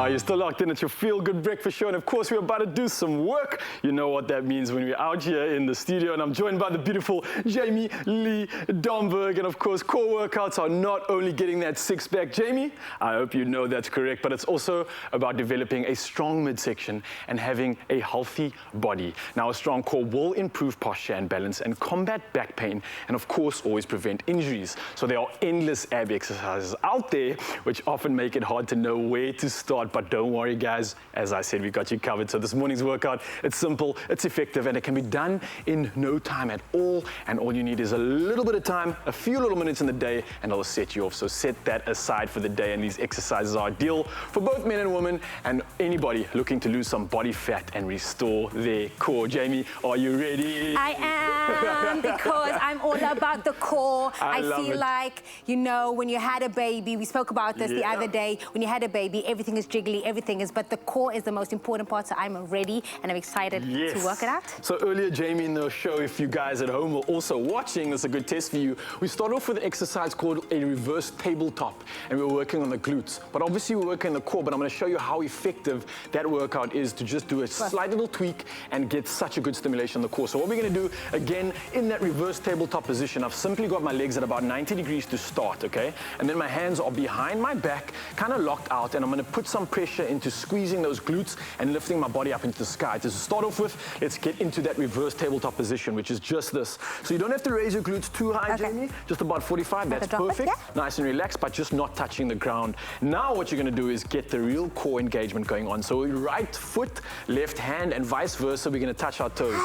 You're still locked in at your Feel Good Breakfast Show, and of course we're about to do some work. You know what that means when we're out here in the studio, and I'm joined by the beautiful Jamie Lee Domberg. And of course, core workouts are not only getting that six-pack, Jamie, I hope you know that's correct, but it's also about developing a strong midsection and having a healthy body. Now, a strong core will improve posture and balance and combat back pain, and of course always prevent injuries. So there are endless ab exercises out there which often make it hard to know where to start. But don't worry, guys, as I said, we got you covered. So this morning's workout, it's simple, it's effective, and it can be done in no time at all. And all you need is a little bit of time, a few little minutes in the day, and it'll set you off. So set that aside for the day, and these exercises are ideal for both men and women and anybody looking to lose some body fat and restore their core. Jamie, are you ready? I am, because I'm all about the core. I feel like, you know, when you had a baby, we spoke about this the other day, when you had a baby, everything is jiggly, everything is, but the core is the most important part, so I'm ready and I'm excited to work it out. So earlier, Jamie, in the show, if you guys at home were also watching, it's a good test for you. We start off with an exercise called a reverse tabletop, and we're working on the glutes. But obviously we're working on the core, but I'm going to show you how effective that workout is to just do a slight little tweak and get such a good stimulation on the core. So what we're going to do, again, in that reverse tabletop position, I've simply got my legs at about 90 degrees to start, okay? And then my hands are behind my back, kind of locked out, and I'm going to put some pressure into squeezing those glutes and lifting my body up into the sky. To start off with, let's get into that reverse tabletop position, which is just this. So you don't have to raise your glutes too high, Jamie, just about 45, that's perfect. Nice and relaxed, but just not touching the ground. Now what you're going to do is get the real core engagement going on. So right foot, left hand, and vice versa, we're going to touch our toes.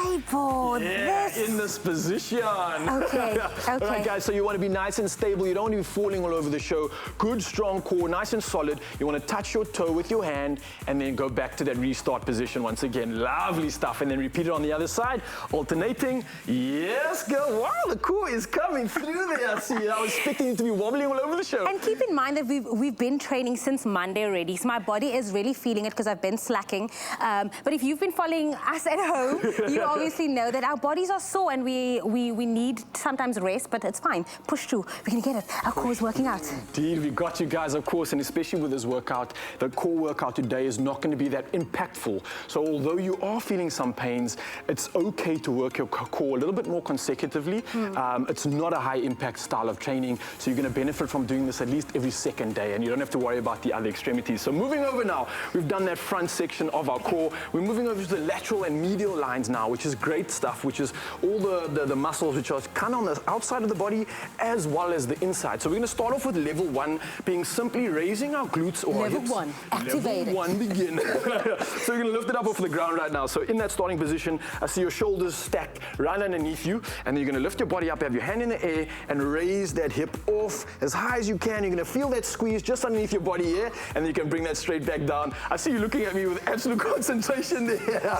In this position. Okay. All right, guys, so you want to be nice and stable. You don't want to be falling all over the show. Good, strong core, nice and solid. You want to touch your toe with your hand and then go back to that restart position once again. Lovely stuff. And then repeat it on the other side, alternating. Yes, girl. Wow, the core is coming through there. See, I was expecting it to be wobbling all over the show. And keep in mind that we've been training since Monday already, so my body is really feeling it because I've been slacking. But if you've been following us at home, you obviously know that our bodies are sore and we need sometimes rest, but it's fine. Push through. We're going to get it. Our core is working out. Indeed, we got you guys, of course, and especially with this workout, the core workout today is not going to be that impactful. So although you are feeling some pains, it's okay to work your core a little bit more consecutively. It's not a high impact style of training, so you're going to benefit from doing this at least every second day, and you don't have to worry about the other extremities. So moving over now, we've done that front section of our core. We're moving over to the lateral and medial lines now, which is great stuff, which is all the muscles which are kind of on the outside of the body as well as the inside. So we're going to start off with level 1, being simply raising our glutes or our hips. Level 1, activate Level 1, begin. So you're going to lift it up off the ground right now. So in that starting position, I see your shoulders stacked right underneath you, and then you're going to lift your body up, have your hand in the air, and raise that hip off as high as you can. You're going to feel that squeeze just underneath your body here, and then you can bring that straight back down. I see you looking at me with absolute concentration there.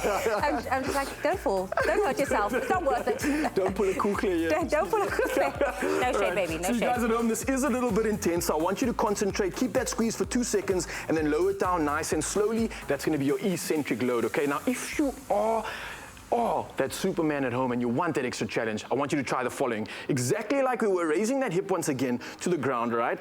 I'm just like, don't fall. Don't hurt yourself. It's not worth it. Don't pull a kukle here. Don't pull a kukle. No shade, baby. No shade. So you guys at home, this is a little bit intense. So I want you to concentrate. Keep that squeeze for 2 seconds, and then lower it down nice and slowly. That's going to be your eccentric load, okay? Now, if you are that Superman at home and you want that extra challenge, I want you to try the following. Exactly like we were raising that hip once again to the ground, right?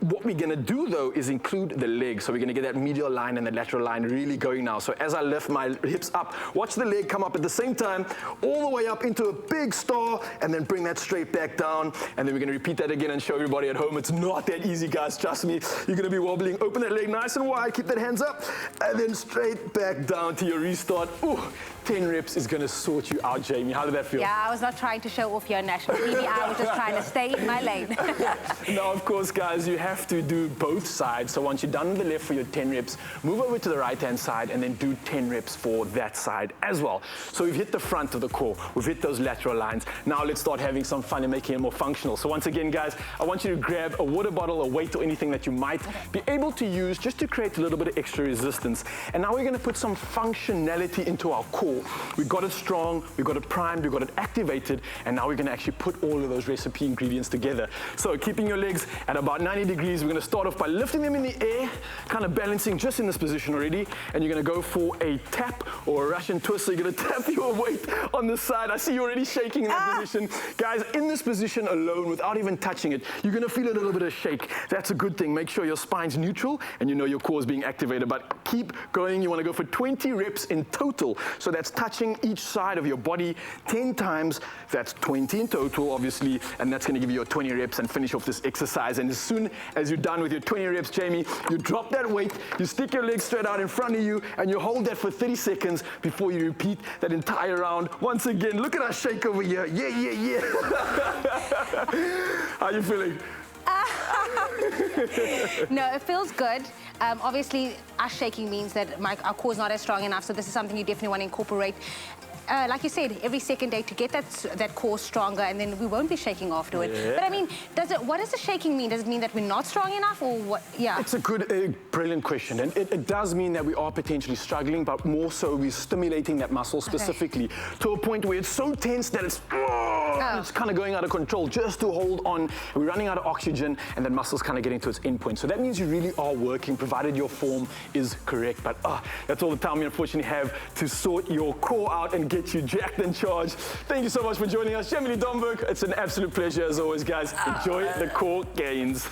What we're going to do, though, is include the legs. So we're going to get that medial line and the lateral line really going now. So as I lift my hips up, watch the leg come up at the same time, all the way up into a big star, and then bring that straight back down. And then we're going to repeat that again and show everybody at home. It's not that easy, guys. Trust me. You're going to be wobbling. Open that leg nice and wide. Keep that hands up. And then straight back down to your restart. Ooh, 10 reps is going to sort you out, Jamie. How did that feel? Yeah, I was not trying to show off your national TV. I was just trying to stay in my lane. Now, of course, guys, you have to do both sides. So once you're done with the left for your 10 reps, move over to the right-hand side and then do 10 reps for that side as well. So we've hit the front of the core. We've hit those lateral lines. Now let's start having some fun and making it more functional. So once again, guys, I want you to grab a water bottle, a weight, or anything that you might be able to use just to create a little bit of extra resistance. And now we're going to put some functionality into our core. We got it strong, we got it primed, we got it activated, and now we're gonna actually put all of those recipe ingredients together. So keeping your legs at about 90 degrees, we're gonna start off by lifting them in the air, kind of balancing just in this position already, and you're gonna go for a tap or a Russian twist. So you're gonna tap your weight on the side. I see you already shaking in that position. Guys, in this position alone, without even touching it, you're gonna feel a little bit of shake. That's a good thing. Make sure your spine's neutral and you know your core is being activated, but keep going. You wanna go for 20 reps in total. So that's touching each side of your body 10 times. That's 20 in total, obviously, and that's gonna give you your 20 reps and finish off this exercise. And as soon as you're done with your 20 reps, Jamie, you drop that weight, you stick your legs straight out in front of you, and you hold that for 30 seconds before you repeat that entire round. Once again, look at our shake over here. Yeah, yeah, yeah. How are you feeling? No, it feels good. Obviously, us shaking means that our core is not as strong enough, so this is something you definitely want to incorporate. Like you said, every second day to get that core stronger, and then we won't be shaking afterward. Yeah. But I mean, what does the shaking mean? Does it mean that we're not strong enough, or what? Yeah. It's a good, brilliant question, and it does mean that we are potentially struggling, but more so we're stimulating that muscle specifically to a point where it's so tense that it's kind of going out of control just to hold on. We're running out of oxygen, and that muscle's kind of getting to its end point. So that means you really are working, provided your form is correct. But that's all the time we unfortunately have to sort your core out and get you jacked and charged. Thank you so much for joining us, Jamie Lee Domburg. It's an absolute pleasure as always, guys. Enjoy the core gains.